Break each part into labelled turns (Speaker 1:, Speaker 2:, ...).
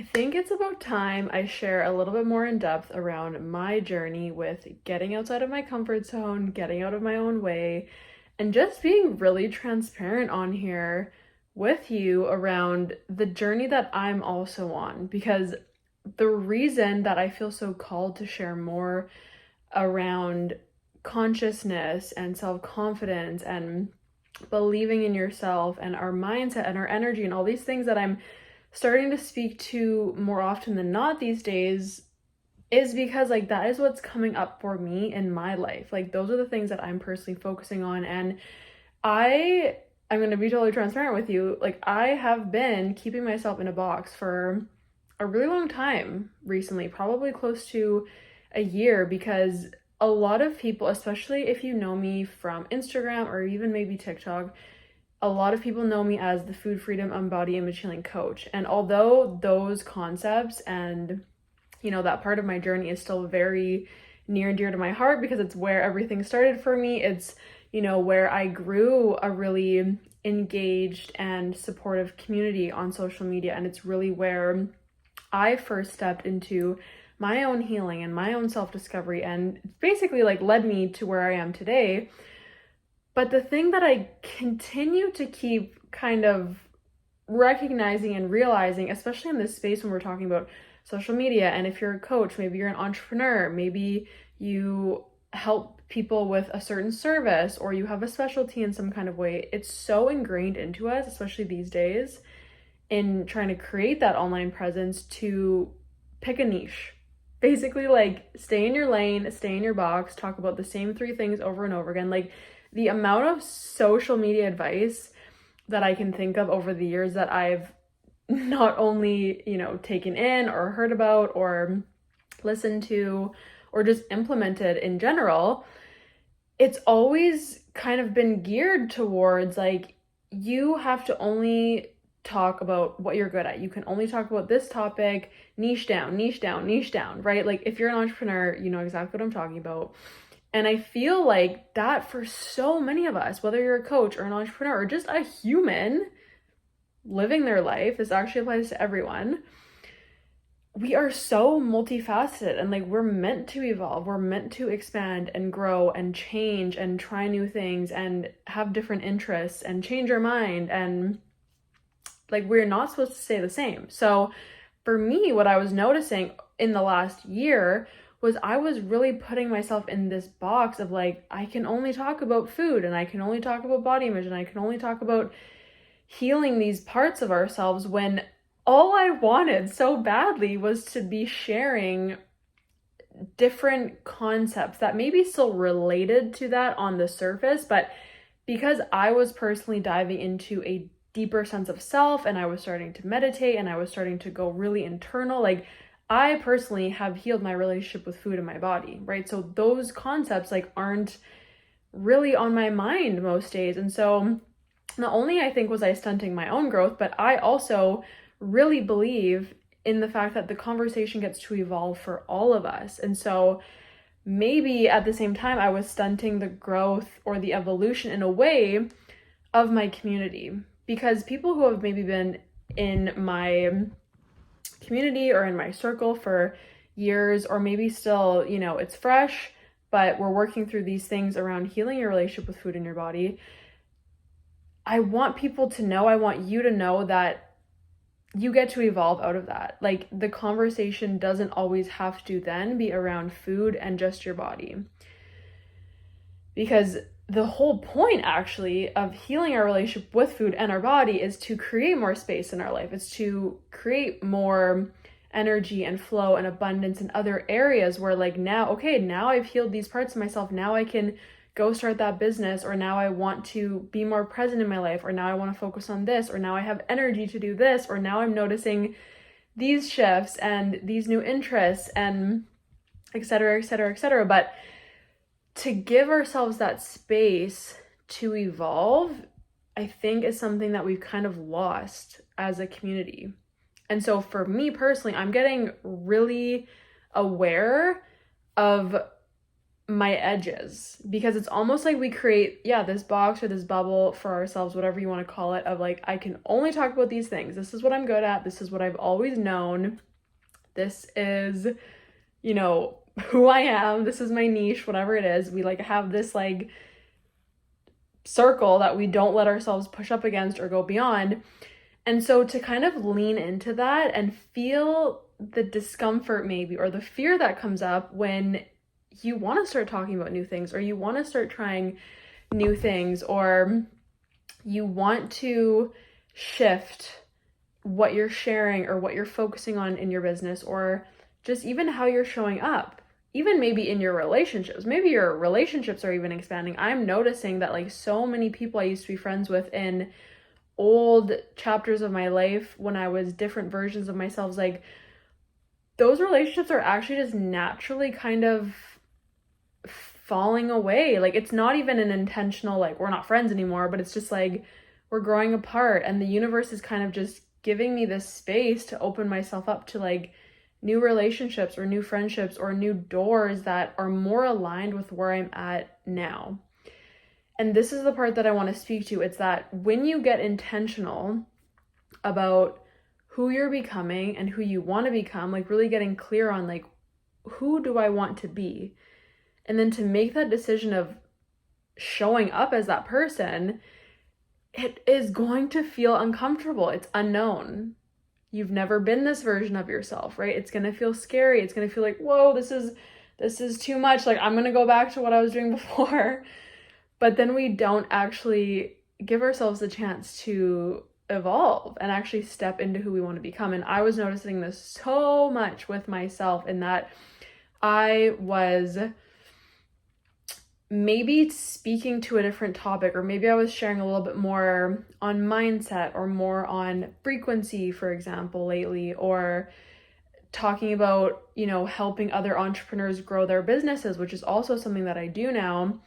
Speaker 1: I think it's about time I share a little bit more in depth around my journey with getting outside of my comfort zone, getting out of my own way, and just being really transparent on here with you around the journey that I'm also on. Because the reason that I feel so called to share more around consciousness and self confidence and believing in yourself and our mindset and our energy and all these things that I'm starting to speak to more often than not these days is because like that is what's coming up for me in my life. Like those are the things that I'm personally focusing on, and I'm going to be totally transparent with you. Like I have been keeping myself in a box for a really long time recently, probably close to a year, because a lot of people, especially if you know me from Instagram or even maybe TikTok, a lot of people know me as the food freedom and body image healing coach. And although those concepts and, that part of my journey is still very near and dear to my heart because it's where everything started for me, it's, where I grew a really engaged and supportive community on social media. And it's really where I first stepped into my own healing and my own self-discovery, and basically like led me to where I am today. But the thing that I continue to keep kind of recognizing and realizing, especially in this space when we're talking about social media, and if you're a coach, maybe you're an entrepreneur, maybe you help people with a certain service or you have a specialty in some kind of way, it's so ingrained into us, especially these days, in trying to create that online presence to pick a niche. Basically, like stay in your lane, stay in your box, talk about the same three things over and over again. Like the amount of social media advice that I can think of over the years that I've not only, taken in or heard about or listened to or just implemented in general, it's always kind of been geared towards like, you have to only talk about what you're good at. You can only talk about this topic, niche down, niche down, niche down, right? Like if you're an entrepreneur, you know exactly what I'm talking about. And I feel like that for so many of us, whether you're a coach or an entrepreneur or just a human living their life, this actually applies to everyone. We are so multifaceted and like we're meant to evolve. We're meant to expand and grow and change and try new things and have different interests and change our mind. And like we're not supposed to stay the same. So for me, what I was noticing in the last year was I was really putting myself in this box of like, I can only talk about food and I can only talk about body image and I can only talk about healing these parts of ourselves, when all I wanted so badly was to be sharing different concepts that maybe still related to that on the surface, but because I was personally diving into a deeper sense of self and I was starting to meditate and I was starting to go really internal, like I personally have healed my relationship with food and my body, right? So those concepts like aren't really on my mind most days. And so not only I think was I stunting my own growth, but I also really believe in the fact that the conversation gets to evolve for all of us. And so maybe at the same time I was stunting the growth or the evolution in a way of my community, because people who have maybe been in my community or in my circle for years, or maybe still, it's fresh, but we're working through these things around healing your relationship with food in your body. I want people to know, I want you to know that you get to evolve out of that. Like the conversation doesn't always have to then be around food and just your body. Because the whole point actually of healing our relationship with food and our body is to create more space in our life. It's to create more energy and flow and abundance in other areas where like now I've healed these parts of myself. Now I can go start that business, or now I want to be more present in my life, or now I want to focus on this, or now I have energy to do this, or now I'm noticing these shifts and these new interests and et cetera, et cetera, et cetera. But to give ourselves that space to evolve, I think is something that we've kind of lost as a community. And so for me personally, I'm getting really aware of my edges, because it's almost like we create, this box or this bubble for ourselves, whatever you want to call it, of like, I can only talk about these things. This is what I'm good at. This is what I've always known. This is, who I am. This is my niche, whatever it is. We like have this like circle that we don't let ourselves push up against or go beyond. And so to kind of lean into that and feel the discomfort maybe, or the fear that comes up when you want to start talking about new things, or you want to start trying new things, or you want to shift what you're sharing or what you're focusing on in your business, or just even how you're showing up, even maybe in your relationships. Maybe your relationships are even expanding. I'm noticing that like so many people I used to be friends with in old chapters of my life when I was different versions of myself, like those relationships are actually just naturally kind of falling away. Like it's not even an intentional, like we're not friends anymore, but it's just like we're growing apart, and the universe is kind of just giving me this space to open myself up to like new relationships or new friendships or new doors that are more aligned with where I'm at now. And this is the part that I want to speak to. It's that when you get intentional about who you're becoming and who you want to become, like really getting clear on like, who do I want to be? And then to make that decision of showing up as that person, it is going to feel uncomfortable. It's unknown. You've never been this version of yourself, right? It's going to feel scary. It's going to feel like, whoa, this is too much. Like I'm going to go back to what I was doing before. But then we don't actually give ourselves the chance to evolve and actually step into who we want to become. And I was noticing this so much with myself, in that I was maybe speaking to a different topic, or maybe I was sharing a little bit more on mindset or more on frequency, for example, lately, or talking about, helping other entrepreneurs grow their businesses, which is also something that I do now.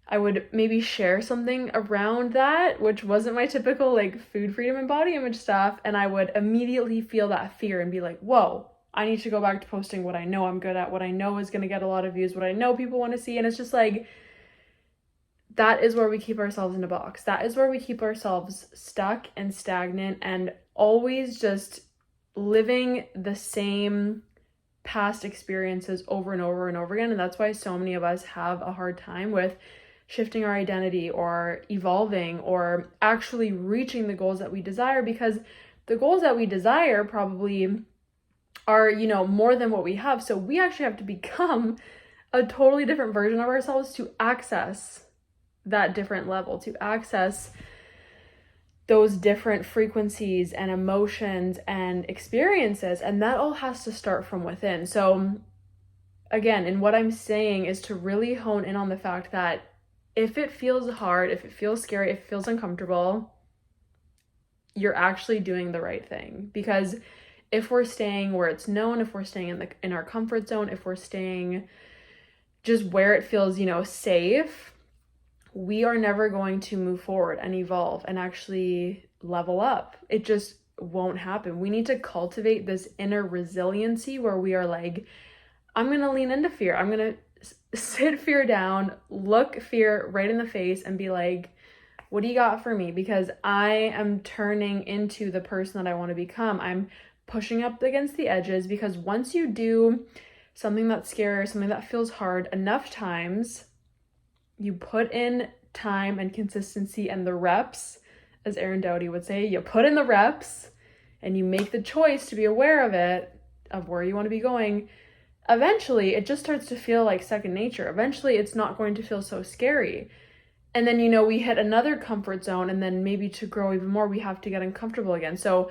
Speaker 1: I would maybe share something around that, which wasn't my typical like food freedom and body image stuff. And I would immediately feel that fear and be like, whoa, I need to go back to posting what I know I'm good at, what I know is going to get a lot of views, what I know people want to see. And it's just like, that is where we keep ourselves in a box. That is where we keep ourselves stuck and stagnant and always just living the same past experiences over and over and over again. And that's why so many of us have a hard time with shifting our identity or evolving or actually reaching the goals that we desire, because the goals that we desire probably are, more than what we have. So we actually have to become a totally different version of ourselves to access that different level, to access those different frequencies and emotions and experiences. And that all has to start from within. So again, and what I'm saying is to really hone in on the fact that if it feels hard, if it feels scary, if it feels uncomfortable, you're actually doing the right thing. Because if we're staying where it's known, if we're staying in our comfort zone, if we're staying just where it feels, safe, we are never going to move forward and evolve and actually level up. It just won't happen. We need to cultivate this inner resiliency where we are like, I'm going to lean into fear. I'm going to sit fear down, look fear right in the face and be like, what do you got for me? Because I am turning into the person that I want to become. I'm pushing up against the edges, because once you do something that's scary, something that feels hard enough times, you put in time and consistency and the reps, as Aaron Doughty would say, you put in the reps and you make the choice to be aware of it, of where you want to be going. Eventually, it just starts to feel like second nature. Eventually, it's not going to feel so scary. And then, we hit another comfort zone, and then maybe to grow even more, we have to get uncomfortable again. So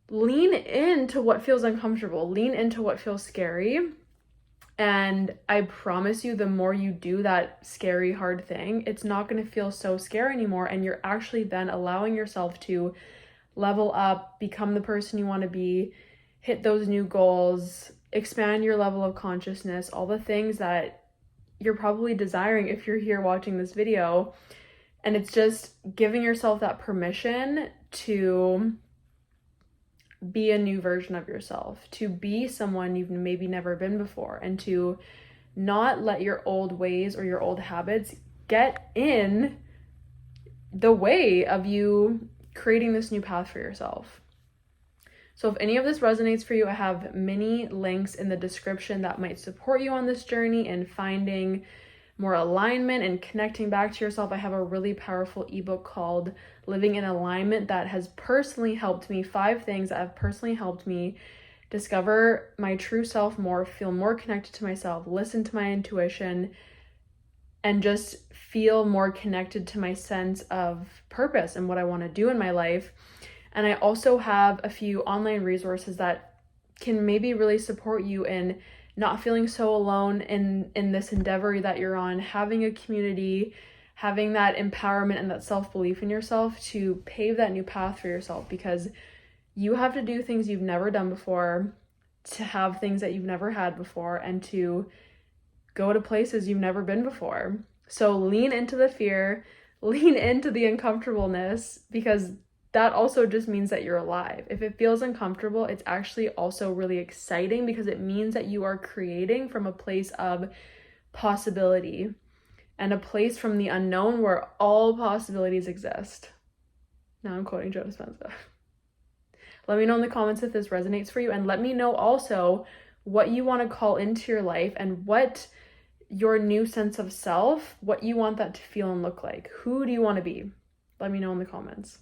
Speaker 1: lean into what feels uncomfortable, lean into what feels scary. And I promise you, the more you do that scary, hard thing, it's not going to feel so scary anymore. And you're actually then allowing yourself to level up, become the person you want to be, hit those new goals, expand your level of consciousness, all the things that you're probably desiring if you're here watching this video. And it's just giving yourself that permission to be a new version of yourself, to be someone you've maybe never been before, and to not let your old ways or your old habits get in the way of you creating this new path for yourself. So if any of this resonates for you, I have many links in the description that might support you on this journey and finding more alignment and connecting back to yourself. I have a really powerful ebook called Living in Alignment that has personally helped me, 5 things that have personally helped me discover my true self more, feel more connected to myself, listen to my intuition, and just feel more connected to my sense of purpose and what I want to do in my life. And I also have a few online resources that can maybe really support you in not feeling so alone in this endeavor that you're on, having a community, having that empowerment and that self-belief in yourself to pave that new path for yourself, because you have to do things you've never done before, to have things that you've never had before, and to go to places you've never been before. So lean into the fear, lean into the uncomfortableness, because that also just means that you're alive. If it feels uncomfortable, it's actually also really exciting, because it means that you are creating from a place of possibility and a place from the unknown where all possibilities exist. Now I'm quoting Joe Dispenza. Let me know in the comments if this resonates for you, and let me know also what you want to call into your life and what your new sense of self, what you want that to feel and look like. Who do you want to be? Let me know in the comments.